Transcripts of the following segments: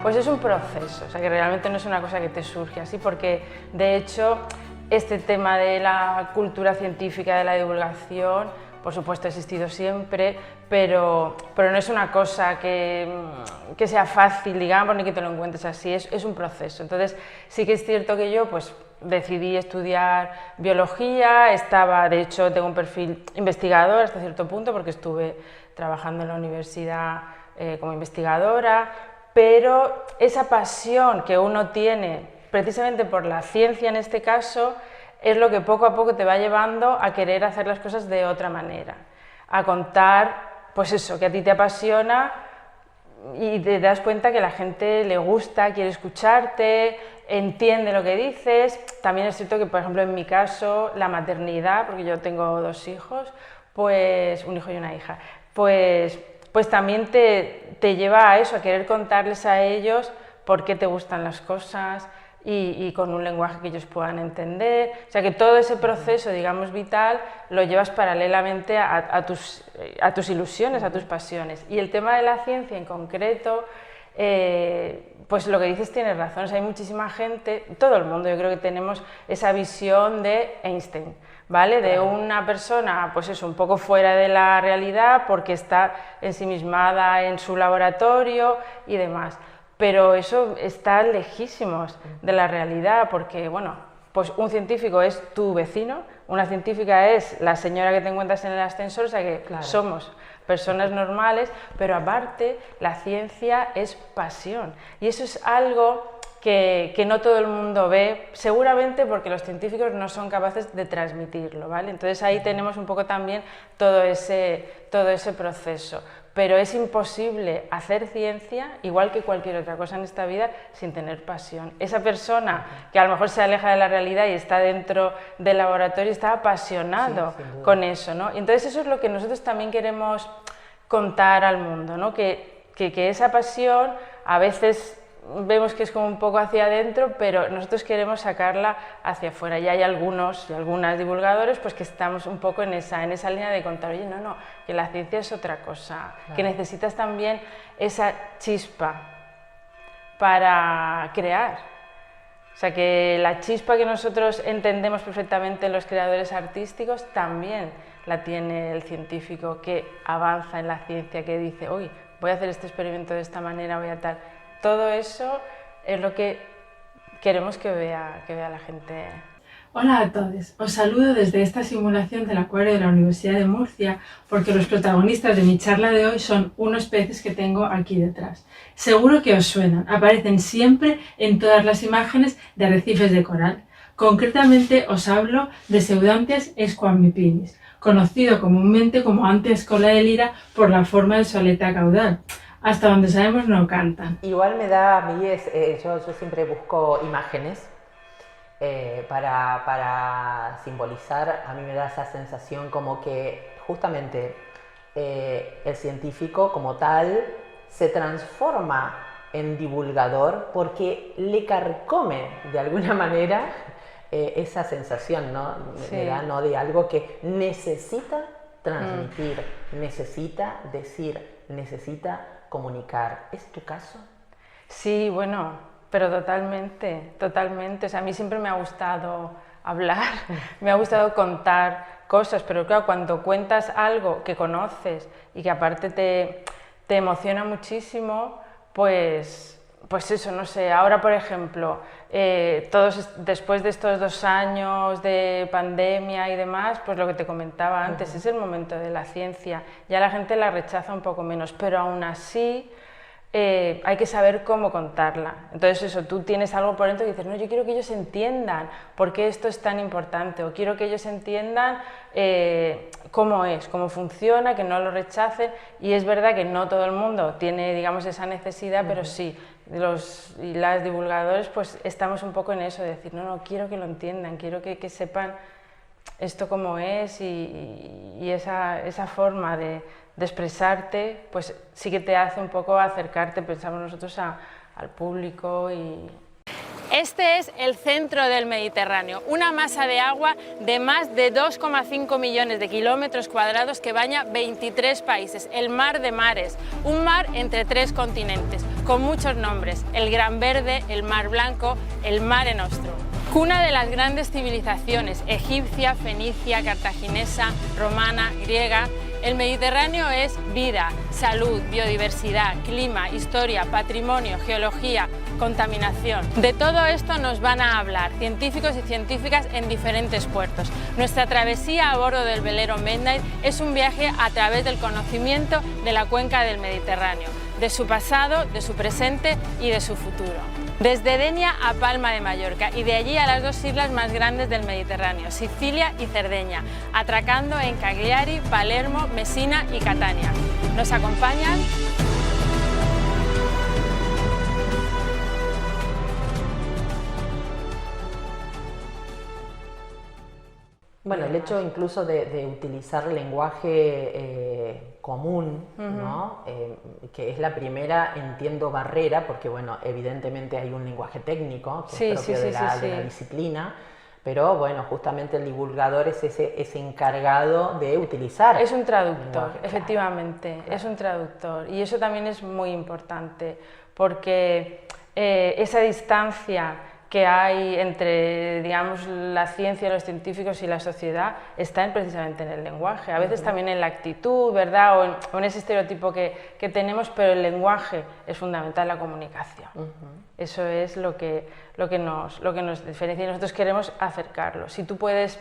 Pues es un proceso, o sea que realmente no es una cosa que te surge así, porque de hecho este tema de la cultura científica, de la divulgación, por supuesto ha existido siempre, pero no es una cosa que sea fácil, digamos, ni que te lo encuentres así, es un proceso. Entonces sí que es cierto que yo pues decidí estudiar biología, de hecho tengo un perfil investigador hasta cierto punto porque estuve trabajando en la universidad como investigadora, pero esa pasión que uno tiene precisamente por la ciencia en este caso es lo que poco a poco te va llevando a querer hacer las cosas de otra manera, a contar pues eso que a ti te apasiona y te das cuenta que la gente le gusta, quiere escucharte, entiende lo que dices. También es cierto que, por ejemplo, en mi caso, la maternidad, porque yo tengo 2 hijos, pues un hijo y una hija, pues también te lleva a eso, a querer contarles a ellos por qué te gustan las cosas y con un lenguaje que ellos puedan entender. O sea que todo ese proceso, digamos, vital, lo llevas paralelamente a tus ilusiones, a tus pasiones. Y el tema de la ciencia en concreto, pues lo que dices tienes razón, o sea, hay muchísima gente, todo el mundo yo creo que tenemos esa visión de Einstein, ¿vale? De una persona, pues eso, un poco fuera de la realidad porque está ensimismada en su laboratorio y demás. Pero eso está lejísimos de la realidad porque, bueno, pues un científico es tu vecino, una científica es la señora que te encuentras en el ascensor, o sea que somos personas normales, pero aparte la ciencia es pasión y eso es algo que no todo el mundo ve, seguramente porque los científicos no son capaces de transmitirlo, ¿vale? Entonces ahí tenemos un poco también todo ese proceso. Pero es imposible hacer ciencia, igual que cualquier otra cosa en esta vida, sin tener pasión. Esa persona que a lo mejor se aleja de la realidad y está dentro del laboratorio está apasionado con eso, ¿no? Y entonces eso es lo que nosotros también queremos contar al mundo, ¿no? Que esa pasión a veces vemos que es como un poco hacia adentro, pero nosotros queremos sacarla hacia afuera. Y hay algunos y algunas divulgadores pues que estamos un poco en esa línea de contar, oye, no, que la ciencia es otra cosa, que necesitas también esa chispa para crear. O sea, que la chispa que nosotros entendemos perfectamente en los creadores artísticos también la tiene el científico que avanza en la ciencia, que dice, uy, voy a hacer este experimento de esta manera, voy a tal. Todo eso es lo que queremos que vea la gente. Hola a todos, os saludo desde esta simulación del acuario de la Universidad de Murcia porque los protagonistas de mi charla de hoy son unos peces que tengo aquí detrás. Seguro que os suenan, aparecen siempre en todas las imágenes de arrecifes de coral. Concretamente os hablo de Pseudanthias squammipinis, conocido comúnmente como Anthias coleelira por la forma de su aleta caudal. Hasta donde sabemos no cantan. Igual me da a mí, yo siempre busco imágenes para simbolizar, a mí me da esa sensación como que justamente el científico como tal se transforma en divulgador porque le carcome de alguna manera esa sensación, ¿no? Me da, ¿no? De algo que necesita transmitir, necesita decir, necesita comunicar. ¿Es tu caso? Sí, bueno, pero totalmente. O sea, a mí siempre me ha gustado hablar, me ha gustado contar cosas, pero claro, cuando cuentas algo que conoces y que aparte te emociona muchísimo, pues eso, no sé, ahora por ejemplo, todos después de estos 2 años de pandemia y demás, pues lo que te comentaba antes, es el momento de la ciencia, ya la gente la rechaza un poco menos, pero aún así hay que saber cómo contarla. Entonces eso, tú tienes algo por dentro y dices, no, yo quiero que ellos entiendan por qué esto es tan importante, o quiero que ellos entiendan cómo es, cómo funciona, que no lo rechacen, y es verdad que no todo el mundo tiene, digamos, esa necesidad, pero sí, los y las divulgadores pues estamos un poco en eso, de decir, no, quiero que lo entiendan, quiero que sepan esto cómo es y esa forma de expresarte, pues sí que te hace un poco acercarte, pensamos nosotros, al público. Este es el centro del Mediterráneo, una masa de agua de más de 2,5 millones de kilómetros cuadrados que baña 23 países, el mar de mares, un mar entre 3 continentes. con muchos nombres: el Gran Verde, el Mar Blanco, el Mare Nostrum. Cuna de las grandes civilizaciones egipcia, fenicia, cartaginesa, romana, griega, el Mediterráneo es vida, salud, biodiversidad, clima, historia, patrimonio, geología, contaminación. De todo esto nos van a hablar científicos y científicas en diferentes puertos. Nuestra travesía a bordo del velero Midnight es un viaje a través del conocimiento de la cuenca del Mediterráneo, de su pasado, de su presente y de su futuro. Desde Denia a Palma de Mallorca y de allí a las dos islas más grandes del Mediterráneo, Sicilia y Cerdeña, atracando en Cagliari, Palermo, Messina y Catania. ¿Nos acompañan? Bueno, el hecho incluso de utilizar lenguaje común, ¿no? Que es la primera, entiendo, barrera, porque bueno, evidentemente hay un lenguaje técnico que es propio de la disciplina, pero bueno, justamente el divulgador es ese encargado de utilizar. Es un traductor, efectivamente, claro. Es un traductor, y eso también es muy importante, porque esa distancia que hay entre, digamos, la ciencia, los científicos y la sociedad está precisamente en el lenguaje, a veces también en la actitud, ¿verdad? O en ese estereotipo que tenemos, pero el lenguaje es fundamental, la comunicación. Eso es lo que nos diferencia y nosotros queremos acercarlo. Si tú puedes,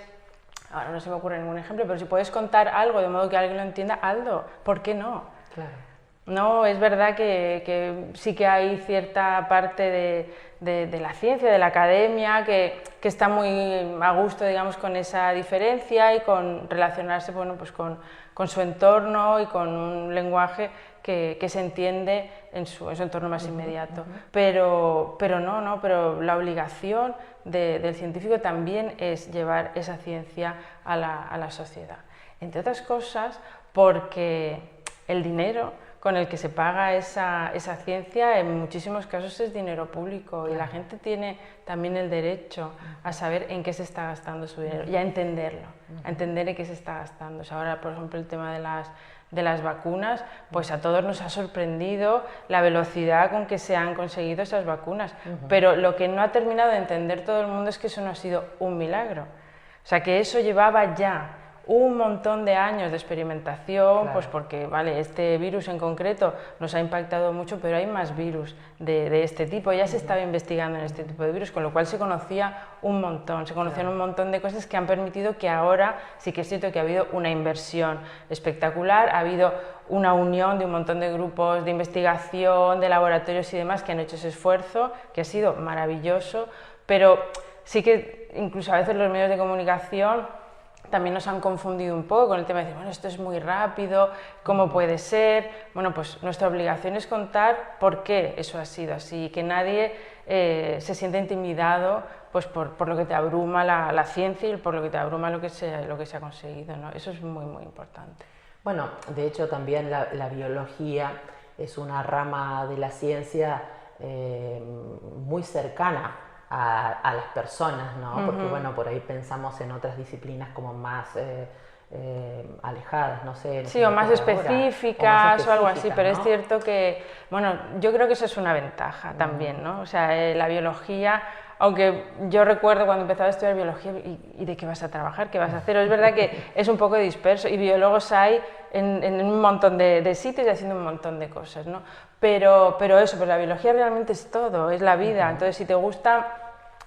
ahora no se me ocurre ningún ejemplo, pero si puedes contar algo de modo que alguien lo entienda, hazlo, ¿por qué no? Claro. No, es verdad que sí que hay cierta parte de la ciencia, de la academia, que está muy a gusto, digamos, con esa diferencia y con relacionarse, bueno, pues con su entorno y con un lenguaje que se entiende en su entorno más inmediato. Pero la obligación del científico también es llevar esa ciencia a la sociedad. Entre otras cosas, porque el dinero con el que se paga esa ciencia en muchísimos casos es dinero público, y la gente tiene también el derecho a saber en qué se está gastando su dinero y a entenderlo, a entender en qué se está gastando. O sea, ahora, por ejemplo, el tema de las vacunas, pues a todos nos ha sorprendido la velocidad con que se han conseguido esas vacunas, pero lo que no ha terminado de entender todo el mundo es que eso no ha sido un milagro, o sea, que eso llevaba ya un montón de años de experimentación, claro. Pues porque, vale, este virus en concreto nos ha impactado mucho, pero hay más virus de este tipo, ya se estaba investigando en este tipo de virus, con lo cual se conocía un montón, se conocían un montón de cosas que han permitido que ahora sí que es cierto que ha habido una inversión espectacular, ha habido una unión de un montón de grupos de investigación, de laboratorios y demás que han hecho ese esfuerzo, que ha sido maravilloso, pero sí que incluso a veces los medios de comunicación también nos han confundido un poco con el tema de decir, bueno, esto es muy rápido, ¿cómo puede ser? Bueno, pues nuestra obligación es contar por qué eso ha sido así, que nadie se sienta intimidado pues por lo que te abruma la ciencia y por lo que te abruma lo que se ha conseguido, ¿no? Eso es muy, muy importante. Bueno, de hecho también la biología es una rama de la ciencia muy cercana a las personas, ¿no? Porque bueno, por ahí pensamos en otras disciplinas como más alejadas, no sé. Sí, o más específicas o algo así, pero ¿no? Es cierto que, bueno, yo creo que eso es una ventaja también, ¿no? O sea, la biología, aunque yo recuerdo cuando empezaba a estudiar biología, ¿y de qué vas a trabajar? ¿Qué vas a hacer? Es verdad que es un poco disperso y biólogos hay en un montón de sitios y haciendo un montón de cosas, ¿no? Pero eso, pues la biología realmente es todo, es la vida. Entonces, si te gustan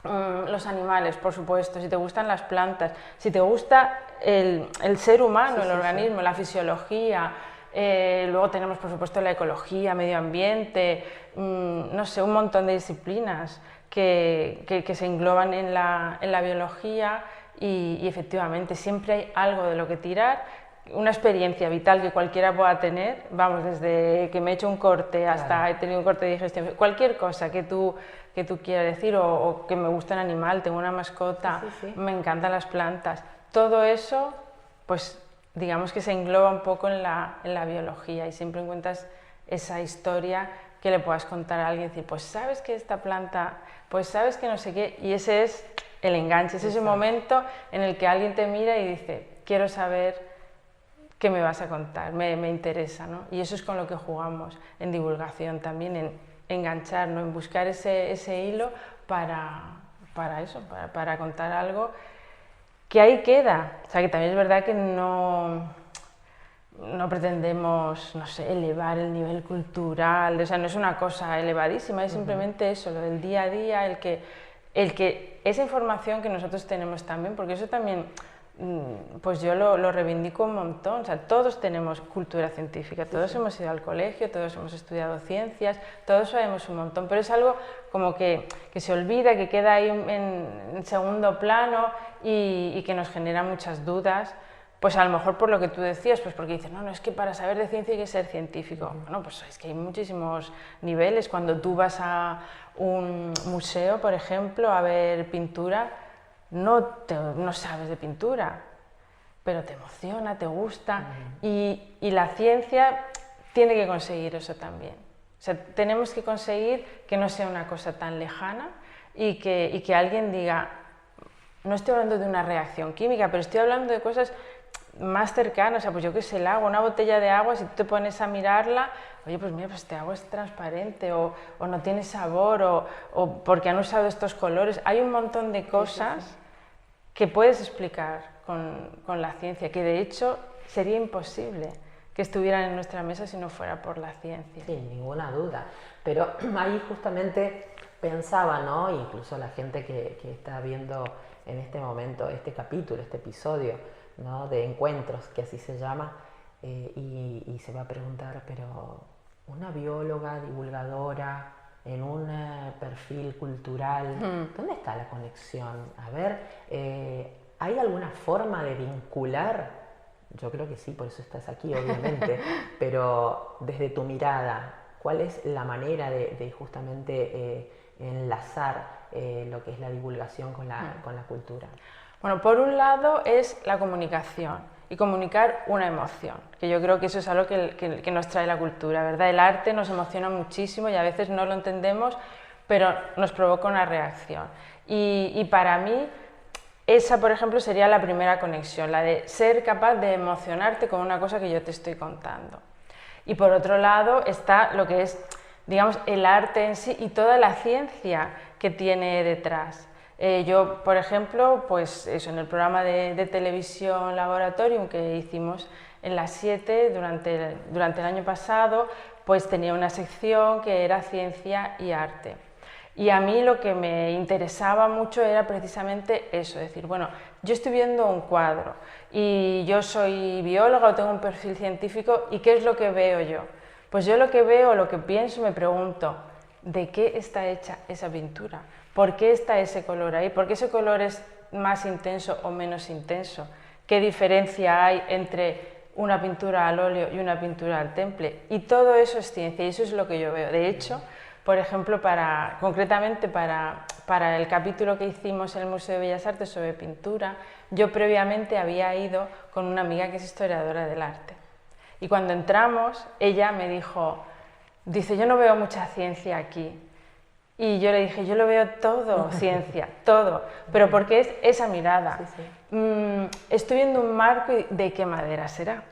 los animales, por supuesto, si te gustan las plantas, si te gusta el ser humano, el organismo, la fisiología, luego tenemos, por supuesto, la ecología, medio ambiente, no sé, un montón de disciplinas que se engloban en la biología y efectivamente siempre hay algo de lo que tirar. Una experiencia vital que cualquiera pueda tener, vamos, desde que me he hecho un corte hasta he tenido un corte de digestión, cualquier cosa que tú quieras decir, o que me gusta un animal, tengo una mascota, me encantan las plantas, todo eso, pues digamos que se engloba un poco en la biología y siempre encuentras esa historia que le puedas contar a alguien, decir, pues sabes que esta planta, pues sabes que no sé qué, y ese es el enganche, es ese momento en el que alguien te mira y dice, quiero saber ¿qué me vas a contar? Me interesa, ¿no? Y eso es con lo que jugamos en divulgación también, en enganchar, ¿no? En buscar ese hilo para eso, para contar algo que ahí queda. O sea, que también es verdad que no pretendemos, no sé, elevar el nivel cultural, o sea, no es una cosa elevadísima, es simplemente eso, lo del día a día, el que esa información que nosotros tenemos también, porque eso también, pues yo lo reivindico un montón, o sea, todos tenemos cultura científica, todos hemos ido al colegio, todos hemos estudiado ciencias, todos sabemos un montón, pero es algo como que se olvida, que queda ahí en segundo plano y que nos genera muchas dudas. Pues a lo mejor por lo que tú decías, pues porque dices, no, es que para saber de ciencia hay que ser científico. Bueno, pues es que hay muchísimos niveles. Cuando tú vas a un museo, por ejemplo, a ver pintura, no sabes de pintura, pero te emociona, te gusta. Y la ciencia tiene que conseguir eso también. O sea, tenemos que conseguir que no sea una cosa tan lejana y que alguien diga, no estoy hablando de una reacción química, pero estoy hablando de cosas más cercanas, o sea, pues yo qué sé, el agua, una botella de agua, si tú te pones a mirarla, oye, pues mira, pues este agua es transparente o no tiene sabor o porque han usado estos colores. Hay un montón de cosas que puedes explicar con la ciencia, que de hecho sería imposible que estuvieran en nuestra mesa si no fuera por la ciencia. Sin ninguna duda, pero ahí justamente pensaba, ¿no? Incluso la gente que está viendo en este momento este capítulo, este episodio, ¿no? De encuentros, que así se llama, y se va a preguntar, pero una bióloga, divulgadora, en un perfil cultural, ¿dónde está la conexión? A ver, ¿hay alguna forma de vincular? Yo creo que sí, por eso estás aquí, obviamente, pero desde tu mirada, ¿cuál es la manera de justamente enlazar lo que es la divulgación con la cultura? Bueno, por un lado es la comunicación y comunicar una emoción, que yo creo que eso es algo que nos trae la cultura, ¿verdad? El arte nos emociona muchísimo y a veces no lo entendemos, pero nos provoca una reacción. Y para mí, esa, por ejemplo, sería la primera conexión, la de ser capaz de emocionarte con una cosa que yo te estoy contando. Y por otro lado está lo que es, digamos, el arte en sí y toda la ciencia que tiene detrás. Yo, por ejemplo, pues eso, en el programa de televisión Laboratorium que hicimos en las 7 durante el año pasado, pues tenía una sección que era ciencia y arte. Y a mí lo que me interesaba mucho era precisamente eso, decir, bueno, yo estoy viendo un cuadro y yo soy bióloga o tengo un perfil científico, ¿y qué es lo que veo yo? Pues yo lo que veo, lo que pienso, me pregunto, ¿de qué está hecha esa pintura? ¿Por qué está ese color ahí? ¿Por qué ese color es más intenso o menos intenso? ¿Qué diferencia hay entre una pintura al óleo y una pintura al temple? Y todo eso es ciencia y eso es lo que yo veo. De hecho, por ejemplo, concretamente para el capítulo que hicimos en el Museo de Bellas Artes sobre pintura, yo previamente había ido con una amiga que es historiadora del arte. Y cuando entramos, ella me dice, yo no veo mucha ciencia aquí. Y yo le dije, yo lo veo todo, ciencia, todo, pero porque es esa mirada. Sí, sí. Estoy viendo un marco y ¿de qué madera será?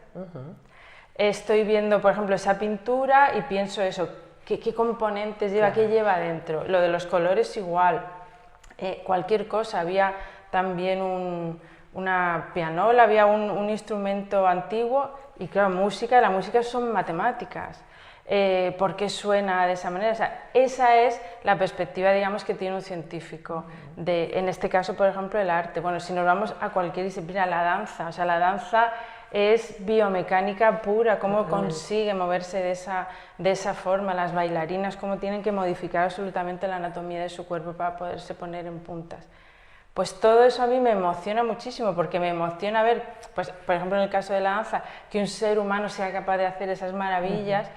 Estoy viendo, por ejemplo, esa pintura y pienso eso, ¿qué componentes lleva, qué lleva dentro? Lo de los colores igual, cualquier cosa, había también una pianola, había un instrumento antiguo y claro, la música son matemáticas. ¿Por qué suena de esa manera? O sea, esa es la perspectiva, digamos, que tiene un científico, en este caso, por ejemplo, el arte. Bueno, si nos vamos a cualquier disciplina, la danza, o sea, la danza es biomecánica pura, cómo consigue moverse de esa forma, las bailarinas, cómo tienen que modificar absolutamente la anatomía de su cuerpo para poderse poner en puntas. Pues todo eso a mí me emociona muchísimo, porque me emociona ver, pues, por ejemplo, en el caso de la danza, que un ser humano sea capaz de hacer esas maravillas,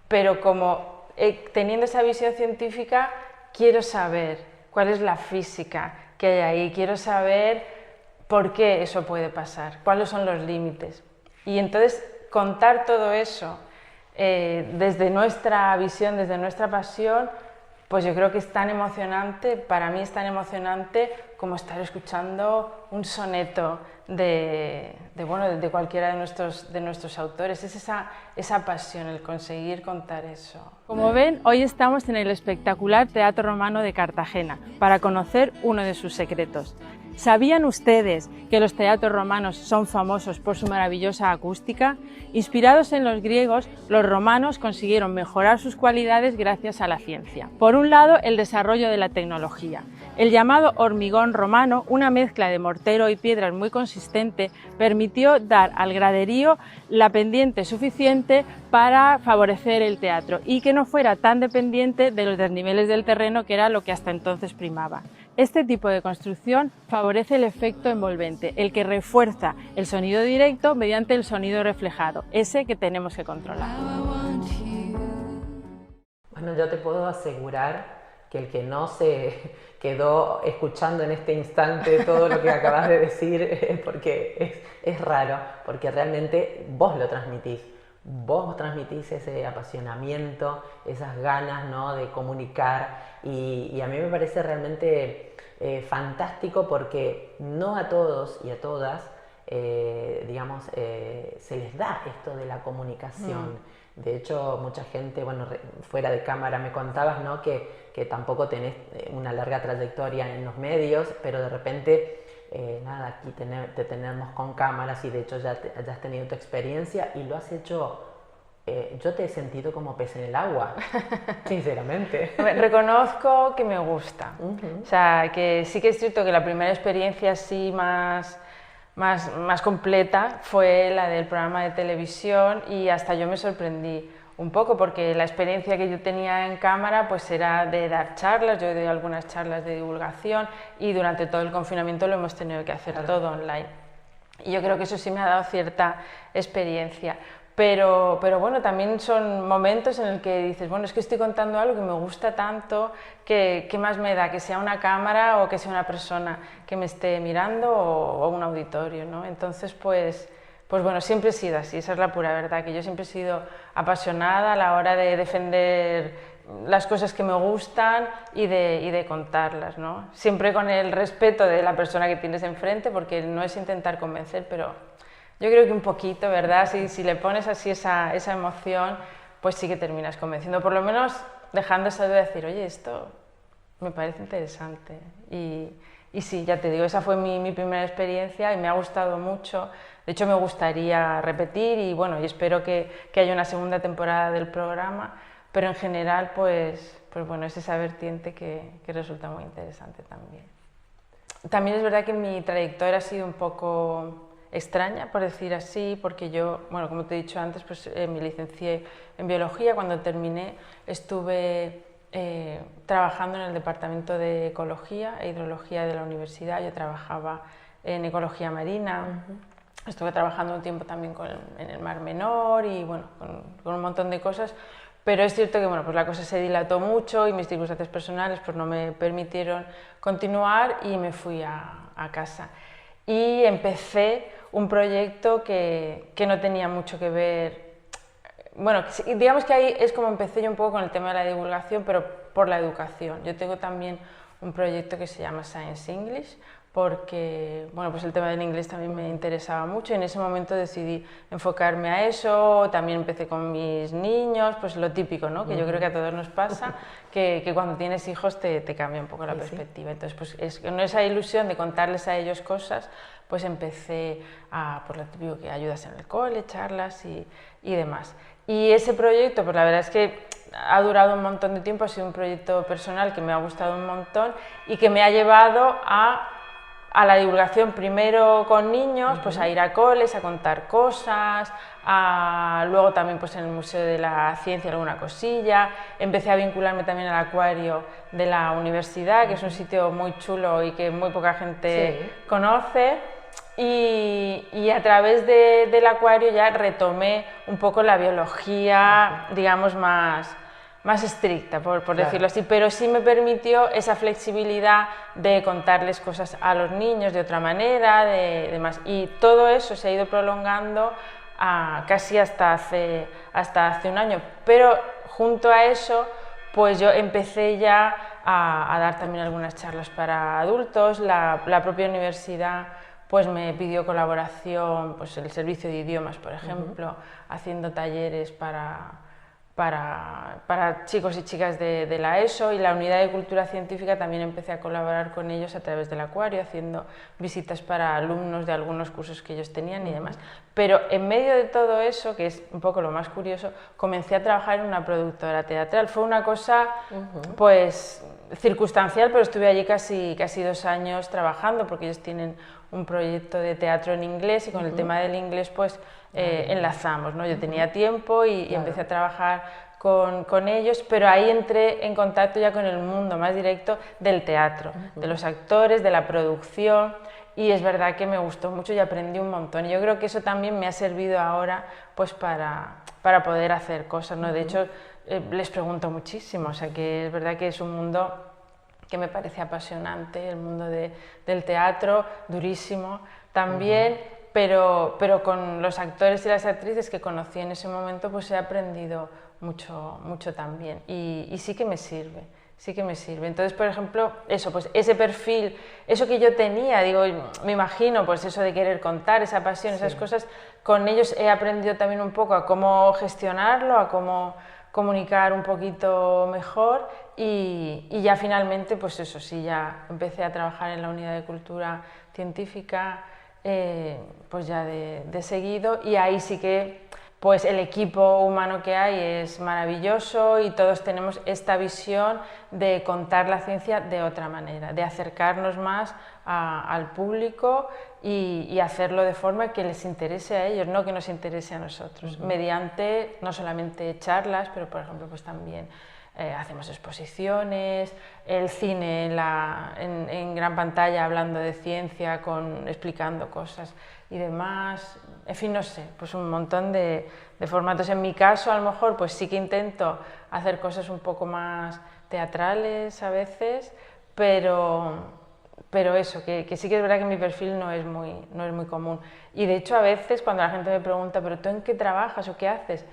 pero como teniendo esa visión científica, quiero saber cuál es la física que hay ahí, quiero saber por qué eso puede pasar, cuáles son los límites. Y entonces contar todo eso desde nuestra visión, desde nuestra pasión, pues yo creo que es tan emocionante, para mí es tan emocionante como estar escuchando un soneto de cualquiera de nuestros autores. Es esa pasión, el conseguir contar eso. Como ven, hoy estamos en el espectacular Teatro Romano de Cartagena para conocer uno de sus secretos. ¿Sabían ustedes que los teatros romanos son famosos por su maravillosa acústica? Inspirados en los griegos, los romanos consiguieron mejorar sus cualidades gracias a la ciencia. Por un lado, el desarrollo de la tecnología. El llamado hormigón romano, una mezcla de mortero y piedras muy consistente, permitió dar al graderío la pendiente suficiente para favorecer el teatro y que no fuera tan dependiente de los desniveles del terreno, que era lo que hasta entonces primaba. Este tipo de construcción favorece el efecto envolvente, el que refuerza el sonido directo mediante el sonido reflejado, ese que tenemos que controlar. Bueno, yo te puedo asegurar que el que no se quedó escuchando en este instante todo lo que acabas de decir es porque es raro, porque realmente vos lo transmitís. Vos transmitís ese apasionamiento, esas ganas, ¿no?, de comunicar, y a mí me parece realmente fantástico, porque no a todos y a todas se les da esto de la comunicación. De hecho, mucha gente, bueno, fuera de cámara me contabas, ¿no?, que tampoco tenés una larga trayectoria en los medios, pero de repente aquí te tenemos con cámaras, y de hecho ya has tenido tu experiencia y lo has hecho. Yo te he sentido como pez en el agua, sinceramente. Reconozco que me gusta. O sea, que sí que es cierto que la primera experiencia así más completa fue la del programa de televisión, y hasta yo me sorprendí un poco, porque la experiencia que yo tenía en cámara pues era de dar charlas. Yo doy algunas charlas de divulgación, y durante todo el confinamiento lo hemos tenido que hacer todo online, y yo creo que eso sí me ha dado cierta experiencia. Pero bueno, también son momentos en el que dices, bueno, es que estoy contando algo que me gusta tanto, que ¿qué más me da? Que sea una cámara o que sea una persona que me esté mirando, o un auditorio, ¿no? Entonces, pues bueno, siempre he sido así, esa es la pura verdad, que yo siempre he sido apasionada a la hora de defender las cosas que me gustan y de contarlas, ¿no? Siempre con el respeto de la persona que tienes enfrente, porque no es intentar convencer, pero yo creo que un poquito, ¿verdad? Si le pones así esa emoción, pues sí que terminas convenciendo, por lo menos dejando esa duda de decir, oye, esto me parece interesante. Y sí, ya te digo, esa fue mi primera experiencia y me ha gustado mucho. De hecho, me gustaría repetir, y bueno, y espero que haya una segunda temporada del programa, pero en general, pues bueno, es esa vertiente que resulta muy interesante también. También es verdad que mi trayectoria ha sido un poco extraña, por decir así, porque yo, bueno, como te he dicho antes, pues me licencié en biología. Cuando terminé estuve trabajando en el departamento de ecología e hidrología de la universidad. Yo trabajaba en ecología marina, estuve trabajando un tiempo también en el Mar Menor, y bueno, con un montón de cosas, pero es cierto que bueno, pues la cosa se dilató mucho y mis circunstancias personales pues no me permitieron continuar, y me fui a casa. Y empecé un proyecto que no tenía mucho que ver. Bueno, digamos que ahí es como empecé yo un poco con el tema de la divulgación, pero por la educación. Yo tengo también un proyecto que se llama Science English, porque bueno, pues el tema del inglés también me interesaba mucho, y en ese momento decidí enfocarme a eso. También empecé con mis niños, pues lo típico, ¿no?, que yo creo que a todos nos pasa, que cuando tienes hijos te cambia un poco la perspectiva. Entonces, pues con esa ilusión de contarles a ellos cosas, pues empecé por lo típico, que ayudas en el cole, charlas y demás. Y ese proyecto, pues la verdad es que ha durado un montón de tiempo, ha sido un proyecto personal que me ha gustado un montón y que me ha llevado a la divulgación, primero con niños, pues a ir a coles, a contar cosas, luego también pues en el Museo de la Ciencia alguna cosilla. Empecé a vincularme también al acuario de la universidad, que es un sitio muy chulo y que muy poca gente conoce. Y a través del acuario ya retomé un poco la biología, digamos, más estricta, por decirlo así, pero sí me permitió esa flexibilidad de contarles cosas a los niños de otra manera, demás. Y todo eso se ha ido prolongando casi hasta hace un año, pero junto a eso pues yo empecé ya a dar también algunas charlas para adultos. La propia universidad pues me pidió colaboración, pues el servicio de idiomas, por ejemplo, haciendo talleres para chicos y chicas de la ESO, y la unidad de cultura científica también empecé a colaborar con ellos a través del acuario, haciendo visitas para alumnos de algunos cursos que ellos tenían y demás. Pero en medio de todo eso, que es un poco lo más curioso, comencé a trabajar en una productora teatral. Fue una cosa pues circunstancial, pero estuve allí casi 2 años trabajando, porque ellos tienen un proyecto de teatro en inglés, y con el tema del inglés pues enlazamos, ¿no? Yo tenía tiempo y empecé a trabajar con ellos, pero ahí entré en contacto ya con el mundo más directo del teatro, de los actores, de la producción, y es verdad que me gustó mucho y aprendí un montón. Y yo creo que eso también me ha servido ahora pues para poder hacer cosas, ¿no? De hecho, les pregunto muchísimo, o sea que es verdad que es un mundo que me parece apasionante, el mundo del teatro, durísimo también, pero con los actores y las actrices que conocí en ese momento, pues he aprendido mucho también, y sí que me sirve. Sí que me sirve. Entonces, por ejemplo, eso, pues ese perfil, eso que yo tenía, digo, me imagino, pues eso de querer contar, esa pasión, esas cosas, con ellos he aprendido también un poco a cómo gestionarlo, a cómo comunicar un poquito mejor, y ya finalmente, pues eso, sí, ya empecé a trabajar en la unidad de cultura científica, pues ya de seguido, y ahí sí que pues el equipo humano que hay es maravilloso, y todos tenemos esta visión de contar la ciencia de otra manera, de acercarnos más al público y hacerlo de forma que les interese a ellos, no que nos interese a nosotros, mediante no solamente charlas, pero por ejemplo pues también hacemos exposiciones, el cine en gran pantalla hablando de ciencia, explicando cosas y demás, en fin, no sé, pues un montón de formatos. En mi caso, a lo mejor, pues sí que intento hacer cosas un poco más teatrales a veces, pero eso, que sí que es verdad que mi perfil no es muy común. Y de hecho, a veces cuando la gente me pregunta, ¿pero tú en qué trabajas o qué haces?,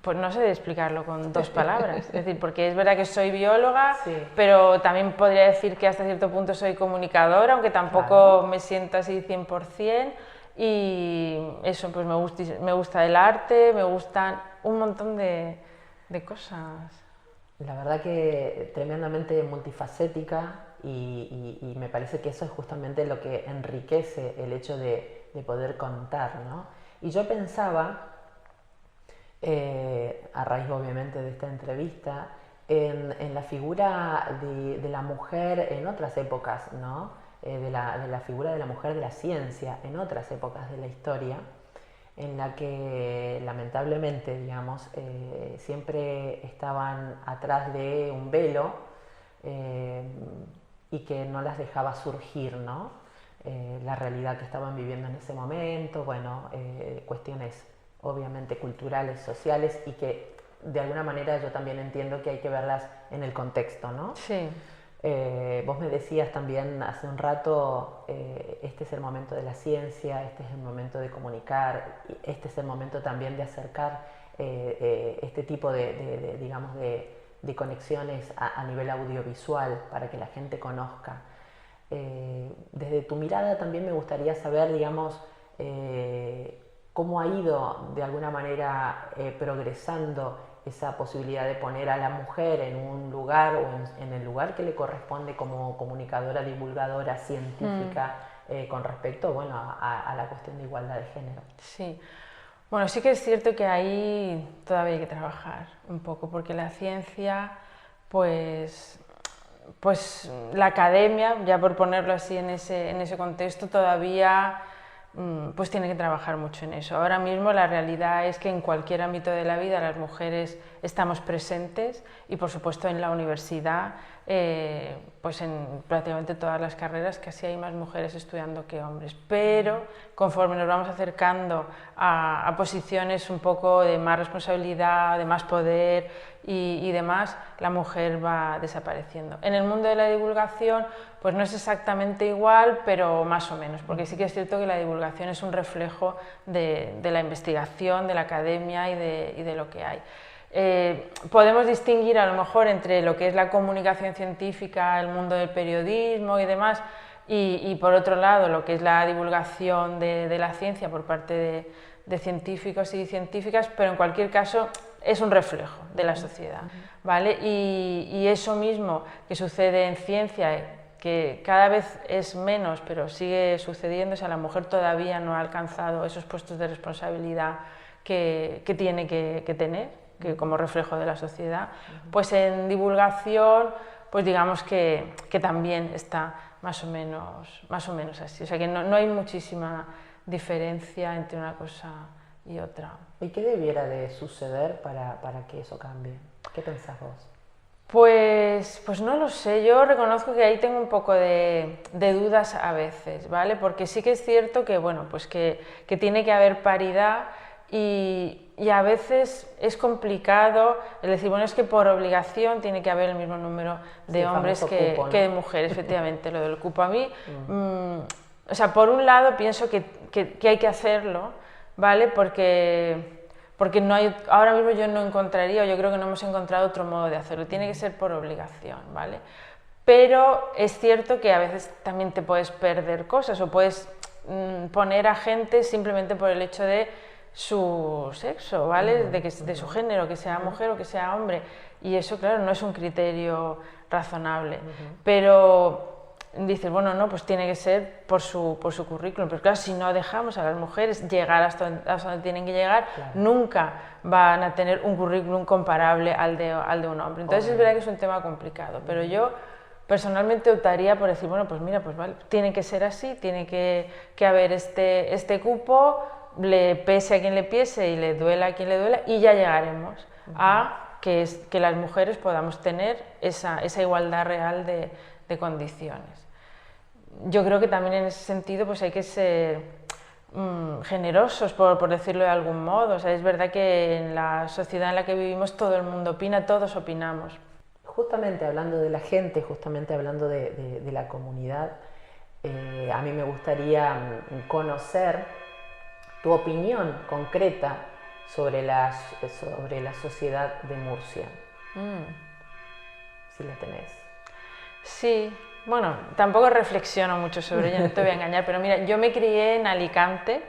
pues no sé explicarlo con 2 palabras, es decir, porque es verdad que soy bióloga, pero también podría decir que hasta cierto punto soy comunicadora, aunque tampoco me siento así 100%, y eso, pues me gusta el arte, me gustan un montón de cosas. La verdad que tremendamente multifacética, y me parece que eso es justamente lo que enriquece el hecho de poder contar, ¿no? Y yo pensaba, a raíz obviamente de esta entrevista, en la figura de la mujer en otras épocas, ¿no? De la figura de la mujer de la ciencia en otras épocas de la historia, en la que lamentablemente, digamos, siempre estaban atrás de un velo, y que no las dejaba surgir, ¿no? La realidad que estaban viviendo en ese momento, bueno, cuestiones obviamente culturales, sociales, y que de alguna manera yo también entiendo que hay que verlas en el contexto, ¿no? Sí. Vos me decías también hace un rato, este es el momento de la ciencia, este es el momento de comunicar, este es el momento también de acercar este tipo digamos, de conexiones a nivel audiovisual para que la gente conozca. Desde tu mirada también me gustaría saber, digamos, cómo ha ido de alguna manera progresando esa posibilidad de poner a la mujer en un lugar, o en el lugar que le corresponde como comunicadora, divulgadora, científica, con respecto, bueno, a la cuestión de igualdad de género. Sí, bueno, sí que es cierto que ahí todavía hay que trabajar un poco, porque la ciencia, pues la academia, ya por ponerlo así en ese contexto, todavía pues tiene que trabajar mucho en eso. Ahora mismo la realidad es que en cualquier ámbito de la vida las mujeres estamos presentes, y por supuesto en la universidad, pues en prácticamente todas las carreras casi hay más mujeres estudiando que hombres, pero conforme nos vamos acercando a posiciones un poco de más responsabilidad, de más poder y demás, la mujer va desapareciendo. En el mundo de la divulgación pues no es exactamente igual, pero más o menos, porque sí que es cierto que la divulgación es un reflejo de la investigación, de la academia y de lo que hay. Podemos distinguir a lo mejor entre lo que es la comunicación científica, el mundo del periodismo y demás, y por otro lado lo que es la divulgación de la ciencia por parte de científicos y científicas, pero en cualquier caso es un reflejo de la sociedad, ¿vale? Y eso mismo que sucede en ciencia, que cada vez es menos, pero sigue sucediendo, o sea, la mujer todavía no ha alcanzado esos puestos de responsabilidad que tiene que tener, que como reflejo de la sociedad, pues en divulgación, pues digamos que también está más o menos así, o sea que no hay muchísima diferencia entre una cosa y otra. ¿Y qué debiera de suceder para que eso cambie? ¿Qué pensás vos? Pues no lo sé, yo reconozco que ahí tengo un poco de dudas a veces, ¿vale? Porque sí que es cierto que, bueno, pues que tiene que haber paridad y a veces es complicado el decir, bueno, es que por obligación tiene que haber el mismo número de hombres cupo, ¿no? que de mujeres, efectivamente, lo del cupo. A mí, o sea, por un lado pienso que hay que hacerlo, ¿vale? Porque no hay, ahora mismo yo no encontraría, o yo creo que no hemos encontrado otro modo de hacerlo, tiene que ser por obligación, ¿vale? Pero es cierto que a veces también te puedes perder cosas o puedes poner a gente simplemente por el hecho de su sexo, ¿vale? De su género, que sea mujer o que sea hombre, y eso, claro, no es un criterio razonable, pero dices, bueno, no, pues tiene que ser por su currículum, pero claro, si no dejamos a las mujeres llegar hasta donde tienen que llegar, claro, nunca van a tener un currículum comparable al de un hombre. Entonces es verdad que es un tema complicado, pero yo personalmente optaría por decir, bueno, pues mira, pues vale, tiene que ser así, tiene que haber este cupo, le pese a quien le pese y le duela a quien le duela, y ya llegaremos a que las mujeres podamos tener esa igualdad real de condiciones. Yo creo que también en ese sentido pues hay que ser generosos, por decirlo de algún modo. O sea, es verdad que en la sociedad en la que vivimos todo el mundo opina, todos opinamos. Justamente hablando de la gente, justamente hablando de la comunidad, a mí me gustaría conocer tu opinión concreta sobre la sociedad de Murcia. Si la tenés. Sí, bueno, tampoco reflexiono mucho sobre ello, no te voy a engañar, pero mira, yo me crié en Alicante,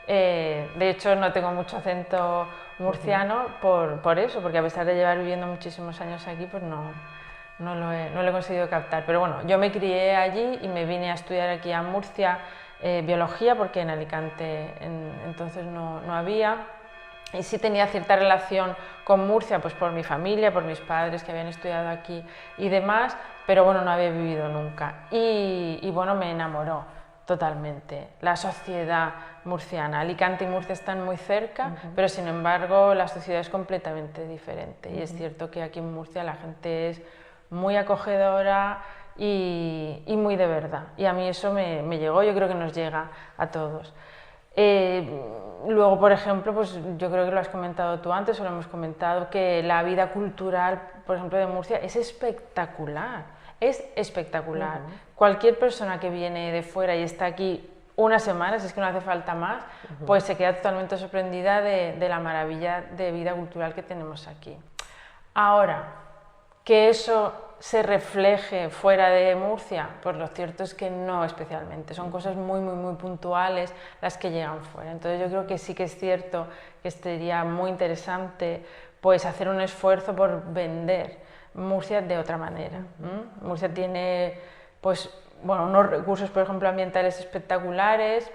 de hecho no tengo mucho acento murciano por eso, porque a pesar de llevar viviendo muchísimos años aquí, pues no lo he conseguido captar. Pero bueno, yo me crié allí y me vine a estudiar aquí a Murcia biología, porque en Alicante entonces no había. Y sí tenía cierta relación con Murcia, pues por mi familia, por mis padres que habían estudiado aquí y demás, pero bueno, no había vivido nunca. Y bueno, me enamoró totalmente la sociedad murciana. Alicante y Murcia están muy cerca, pero sin embargo la sociedad es completamente diferente. Y es cierto que aquí en Murcia la gente es muy acogedora y muy de verdad. Y a mí eso me llegó, yo creo que nos llega a todos. Luego, por ejemplo, pues yo creo que lo has comentado tú antes o lo hemos comentado, que la vida cultural, por ejemplo, de Murcia es espectacular, es espectacular. Cualquier persona que viene de fuera y está aquí una semana, si es que no hace falta más, pues se queda totalmente sorprendida de la maravilla de vida cultural que tenemos aquí. Ahora, que eso se refleje fuera de Murcia, pues lo cierto es que no especialmente, son cosas muy puntuales las que llegan fuera. Entonces yo creo que sí que es cierto que sería muy interesante pues hacer un esfuerzo por vender Murcia de otra manera. Murcia tiene pues bueno, unos recursos, por ejemplo, ambientales espectaculares,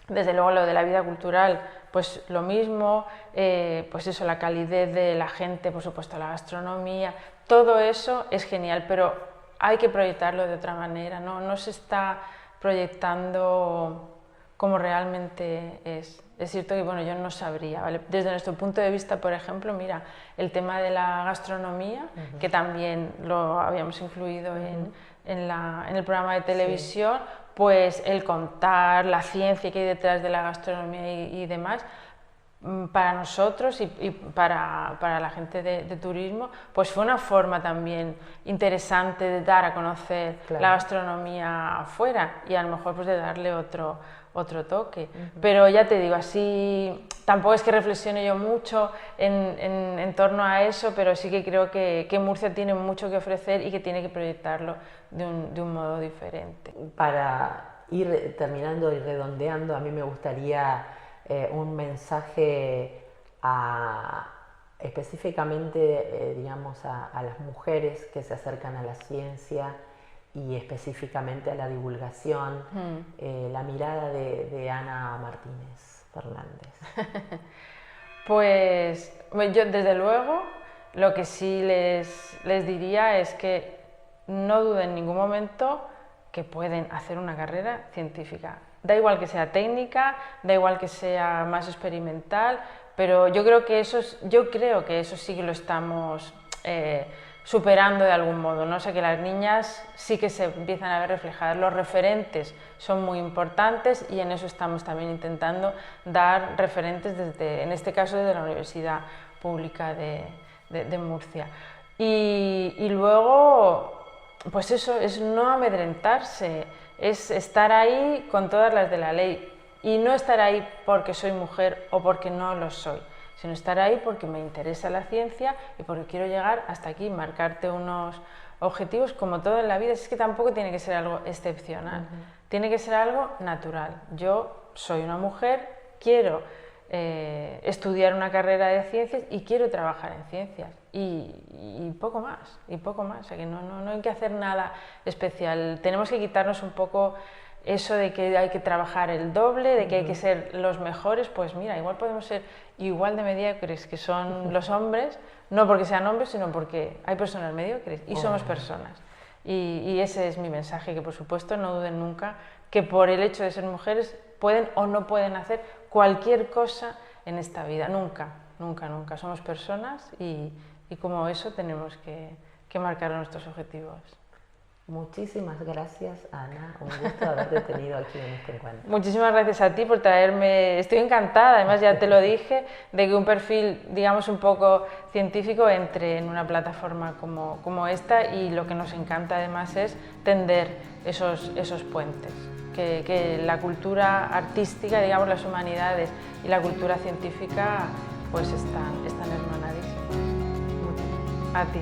desde luego lo de la vida cultural, pues lo mismo, pues eso, la calidez de la gente, por supuesto la gastronomía, todo eso es genial, pero hay que proyectarlo de otra manera, no se está proyectando como realmente es. Es cierto que bueno, yo no sabría, ¿vale? Desde nuestro punto de vista, por ejemplo, mira, el tema de la gastronomía, que también lo habíamos incluido en el programa de televisión, pues el contar la ciencia que hay detrás de la gastronomía y demás, para nosotros y para la gente de turismo, pues fue una forma también interesante de dar a conocer la gastronomía afuera y a lo mejor pues de darle otro otro toque. Pero ya te digo, así tampoco es que reflexione yo mucho en torno a eso, pero sí que creo que Murcia tiene mucho que ofrecer y que tiene que proyectarlo de un modo diferente. Para ir terminando y redondeando, a mí me gustaría un mensaje específicamente digamos a las mujeres que se acercan a la ciencia y específicamente a la divulgación, la mirada de Ana Martínez Fernández. Pues yo desde luego lo que sí les diría es que no duden en ningún momento que pueden hacer una carrera científica. Da igual que sea técnica, da igual que sea más experimental, pero yo creo que eso sí que lo estamos superando de algún modo, ¿no? O sea, que las niñas sí que se empiezan a ver reflejadas. Los referentes son muy importantes y en eso estamos también intentando dar referentes en este caso desde la Universidad Pública de Murcia. Y luego, pues eso, es no amedrentarse, es estar ahí con todas las de la ley y no estar ahí porque soy mujer o porque no lo soy, sino estar ahí porque me interesa la ciencia y porque quiero llegar hasta aquí, marcarte unos objetivos como todo en la vida. Es que tampoco tiene que ser algo excepcional, tiene que ser algo natural. Yo soy una mujer, quiero estudiar una carrera de ciencias y quiero trabajar en ciencias y poco más, o sea que no hay que hacer nada especial. Tenemos que quitarnos un poco eso de que hay que trabajar el doble, de que hay que ser los mejores. Pues mira, igual podemos ser igual de mediocres que son los hombres, no porque sean hombres, sino porque hay personas mediocres y somos personas. Y ese es mi mensaje, que por supuesto no duden nunca que por el hecho de ser mujeres pueden o no pueden hacer cualquier cosa en esta vida. Nunca, nunca, nunca. Somos personas y como eso tenemos que marcar nuestros objetivos. Muchísimas gracias, Ana. Un gusto haberte tenido aquí en este encuentro. Muchísimas gracias a ti por traerme. Estoy encantada, además ya te lo dije, de que un perfil, digamos, un poco científico entre en una plataforma como esta, y lo que nos encanta además es tender esos puentes. Que la cultura artística, digamos, las humanidades y la cultura científica pues están hermanadísimas. A ti.